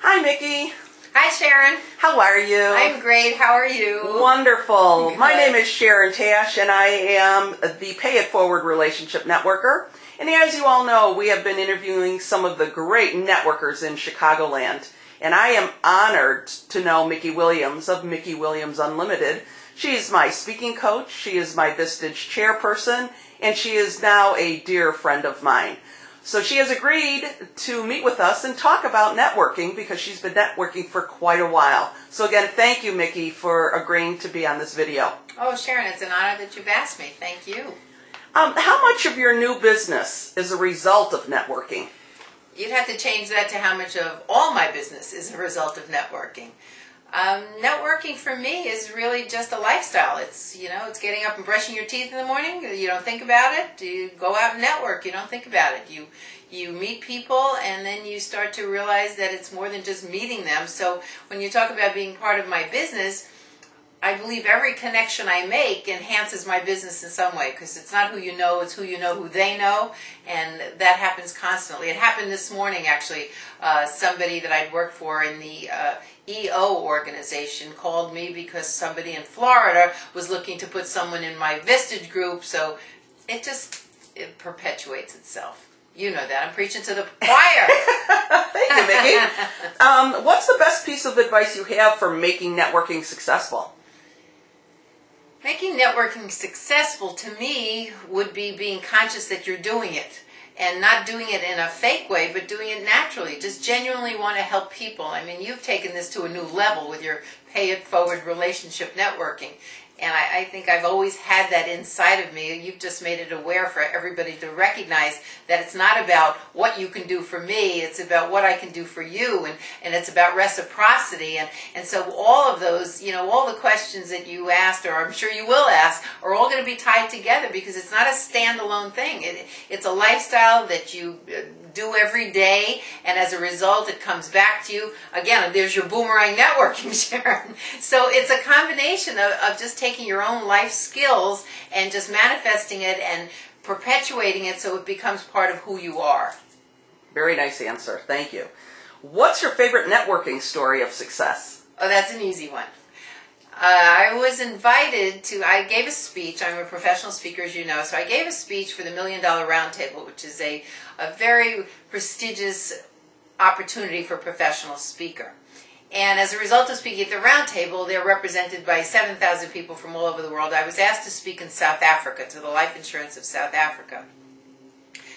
Hi, Mikki. Hi, Sharon. How are you? I'm great. How are you? Wonderful. Good. My name is Sharan Tash, and I am the Pay It Forward Relationship Networker. And as you all know, we have been interviewing some of the great networkers in Chicagoland. And I am honored to know Mikki Williams of Mikki Williams Unlimited. She is my speaking coach, she is my Vistage Chair person, and she is now a dear friend of mine. So she has agreed to meet with us and talk about networking because she's been networking for quite a while. So again, thank you, Mikki, for agreeing to be on this video. Oh, Sharon, it's an honor that you've asked me. Thank you. How much of your new business is a result of networking? You'd have to change that to how much of all my business is a result of networking. Networking for me is really just a lifestyle. It's getting up and brushing your teeth in the morning. You don't think about it. You go out and network. You don't think about it. You meet people, and then you start to realize that it's more than just meeting them. So when you talk about being part of my business, I believe every connection I make enhances my business in some way, because it's not who you know, it's who you know who they know, and that happens constantly. It happened this morning, actually. Somebody that I'd worked for in the EO organization called me because somebody in Florida was looking to put someone in my Vistage group, so it perpetuates itself. You know that. I'm preaching to the choir. Thank you, Mikki. What's the best piece of advice you have for making networking successful? Making networking successful, to me, would be being conscious that you're doing it. And not doing it in a fake way, but doing it naturally. Just genuinely want to help people. I mean, you've taken this to a new level with your Pay It Forward relationship networking. And I think I've always had that inside of me. You've just made it aware for everybody to recognize that it's not about what you can do for me. It's about what I can do for you. And it's about reciprocity. And so all of those, all the questions that you asked, or I'm sure you will ask, are all going to be tied together because it's not a standalone thing. It's a lifestyle that you do every day, and as a result it comes back to you. Again, there's your boomerang networking, Sharon. So it's a combination of just taking your own life skills and just manifesting it and perpetuating it so it becomes part of who you are. Very nice answer. Thank you. What's your favorite networking story of success? Oh, that's an easy one. I was invited to, I gave a speech. I'm a professional speaker, as you know, so I gave a speech for the $1 Million Roundtable, which is a very prestigious opportunity for a professional speaker. And as a result of speaking at the roundtable, they're represented by 7,000 people from all over the world. I was asked to speak in South Africa, to the life insurance of South Africa.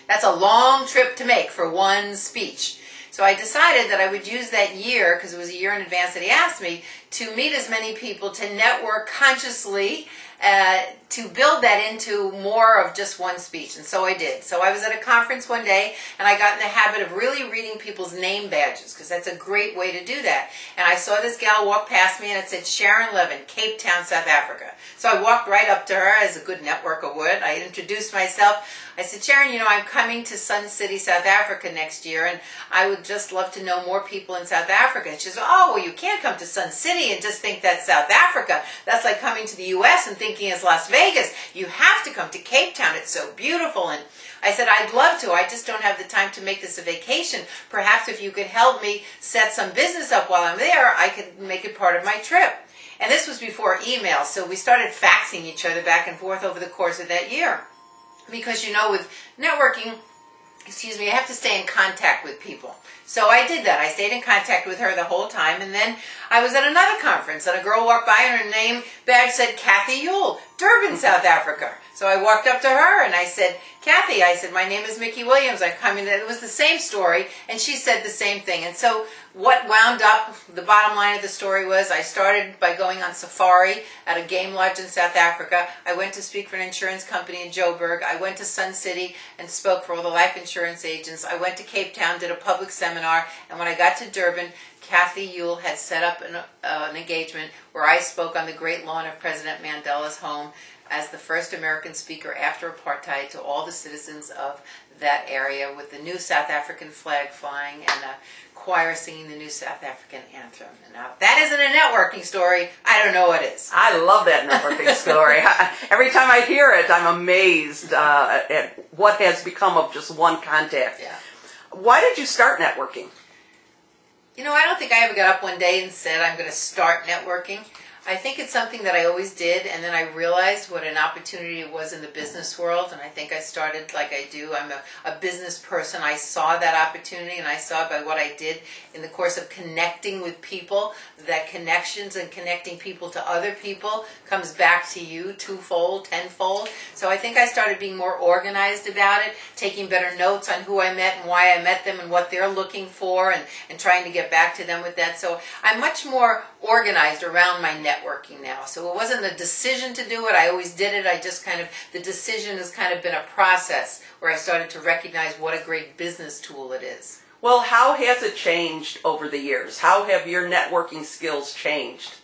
That's a long trip to make for one speech. So I decided that I would use that year, because it was a year in advance that he asked me, to meet as many people, to network consciously, to build that into more of just one speech. And so I did. So I was at a conference one day, and I got in the habit of really reading people's name badges, because that's a great way to do that. And I saw this gal walk past me, and it said Sharon Levin, Cape Town, South Africa. So I walked right up to her, as a good networker would. I introduced myself. I said, Sharon, I'm coming to Sun City, South Africa next year, and I would just love to know more people in South Africa. And she said, oh, well, you can't come to Sun City and just think that's South Africa. That's like coming to the U.S. and thinking it's Las Vegas. You have to come to Cape Town. It's so beautiful. And I said, I'd love to. I just don't have the time to make this a vacation. Perhaps if you could help me set some business up while I'm there, I could make it part of my trip. And this was before email, so we started faxing each other back and forth over the course of that year. Because, with networking, I have to stay in contact with people. So I did that. I stayed in contact with her the whole time, and then I was at another conference, and a girl walked by, and her name badge said Kathy Yule, Durban, South Africa. So I walked up to her, and I said, Kathy, I said, my name is Mikki Williams. I'm coming. It was the same story, and she said the same thing. And so what wound up, the bottom line of the story was, I started by going on safari at a game lodge in South Africa. I went to speak for an insurance company in Joburg. I went to Sun City and spoke for all the life insurance agents. I went to Cape Town, did a public seminar, and when I got to Durban, Kathy Yule had set up an engagement where I spoke on the Great Lawn of President Mandela's home as the first American speaker after apartheid to all the citizens of that area, with the new South African flag flying and a choir singing the new South African anthem. And now, if that isn't a networking story, I don't know what is. I love that networking story. Every time I hear it, I'm amazed at what has become of just one contact. Yeah. Why did you start networking? I don't think I ever got up one day and said I'm going to start networking. I think it's something that I always did, and then I realized what an opportunity it was in the business world, and I think I started like I do. I'm a business person. I saw that opportunity, and I saw by what I did in the course of connecting with people, that connections and connecting people to other people comes back to you twofold, tenfold. So I think I started being more organized about it, taking better notes on who I met and why I met them and what they're looking for, and trying to get back to them with that. So I'm much more organized around my networking now. So it wasn't a decision to do it. I always did it. The decision has kind of been a process where I started to recognize what a great business tool it is. Well, how has it changed over the years? How have your networking skills changed?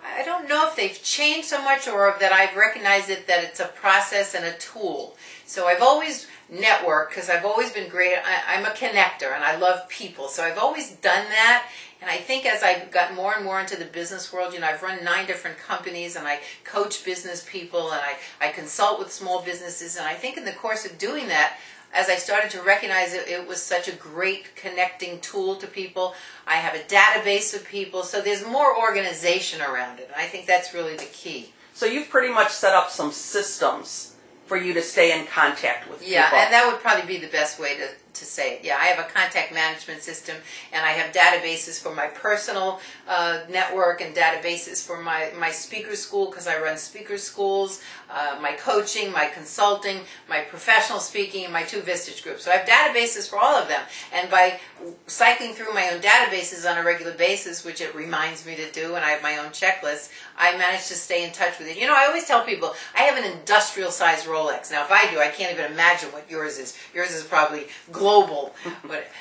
I don't know if they've changed so much or that I've recognized it that it's a process and a tool. So I've always networked because I've always been great. I'm a connector and I love people. So I've always done that. And I think as I got more and more into the business world, I've run 9 different companies and I coach business people and I consult with small businesses. And I think in the course of doing that, as I started to recognize it was such a great connecting tool to people. I have a database of people, so there's more organization around it. And I think that's really the key. So you've pretty much set up some systems for you to stay in contact with people. Yeah, and that would probably be the best way to say it. Yeah, I have a contact management system, and I have databases for my personal network and databases for my speaker school, because I run speaker schools, my coaching, my consulting, my professional speaking, and my 2 Vistage groups. So I have databases for all of them. And by cycling through my own databases on a regular basis, which it reminds me to do, and I have my own checklist, I manage to stay in touch with it. I always tell people, I have an industrial-sized Rolex. Now, if I do, I can't even imagine what yours is. Yours is probably global.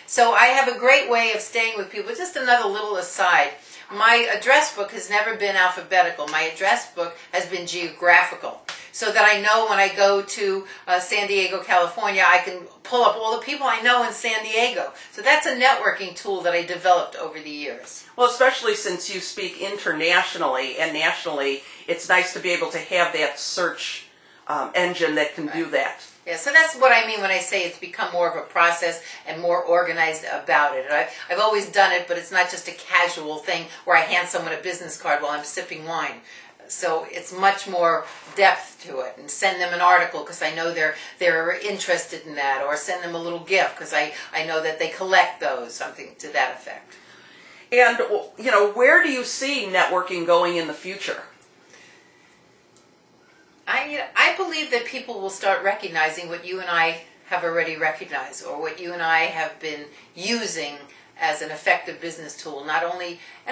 So I have a great way of staying with people. Just another little aside. My address book has never been alphabetical. My address book has been geographical. So that I know when I go to San Diego, California, I can pull up all the people I know in San Diego. So that's a networking tool that I developed over the years. Well, especially since you speak internationally and nationally, it's nice to be able to have that search engine that can do that. Yeah, so that's what I mean when I say it's become more of a process and more organized about it. I've always done it, but it's not just a casual thing where I hand someone a business card while I'm sipping wine. So it's much more depth to it, and send them an article because I know they're interested in that, or send them a little gift because I know that they collect those, something to that effect. And, where do you see networking going in the future? I believe that people will start recognizing what you and I have already recognized, or what you and I have been using as an effective business tool. And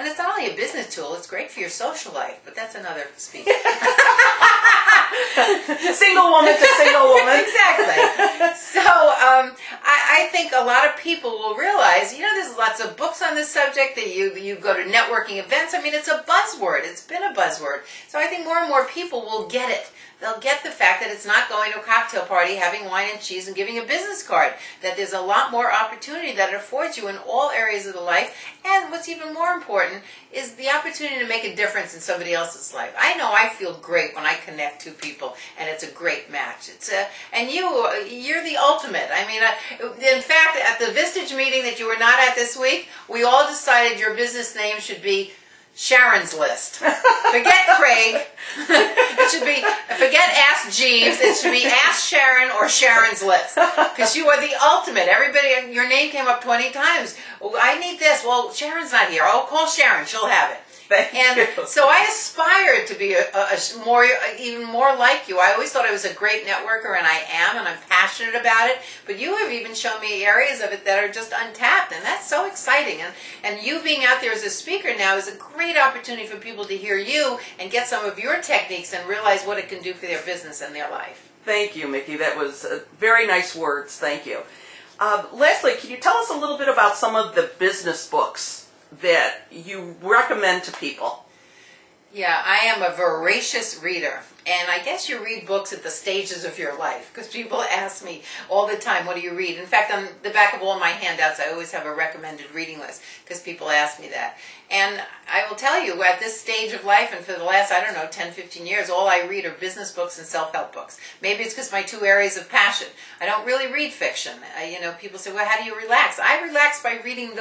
it's not only a business tool, it's great for your social life, but that's another speech. Single woman to single woman. Exactly. So I think a lot of people will realize, there's lots of books on this subject, that you go to networking events. It's a buzzword. It's been a buzzword. So I think more and more people will get it. They'll get the fact that it's not going to a cocktail party, having wine and cheese, and giving a business card. That there's a lot more opportunity that it affords you in all areas of the life. And what's even more important is the opportunity to make a difference in somebody else's life. I know I feel great when I connect to people, and it's a great match. And you're the ultimate. In fact, at the Vistage meeting that you were not at this week, we all decided your business name should be Sharon's List. Forget Craig. It should be, forget Ask Jeeves. It should be Ask Sharon or Sharon's List. Because you are the ultimate. Everybody, your name came up 20 times. Oh, I need this. Well, Sharon's not here. Oh, call Sharon. She'll have it. So I aspired to be even more like you. I always thought I was a great networker, and I am, and I'm passionate about it. But you have even shown me areas of it that are just untapped, and that's so exciting. And you being out there as a speaker now is a great opportunity for people to hear you and get some of your techniques and realize what it can do for their business and their life. Thank you, Mikki. That was very nice words. Thank you. Lastly, can you tell us a little bit about some of the business books that you recommend to people? Yeah, I am a voracious reader. And I guess you read books at the stages of your life, because people ask me all the time, what do you read? In fact, on the back of all my handouts, I always have a recommended reading list, because people ask me that. And I will tell you, at this stage of life, and for the last, 10, 15 years, all I read are business books and self-help books. Maybe it's because my 2 areas of passion. I don't really read fiction. People say, well, how do you relax? I relax by reading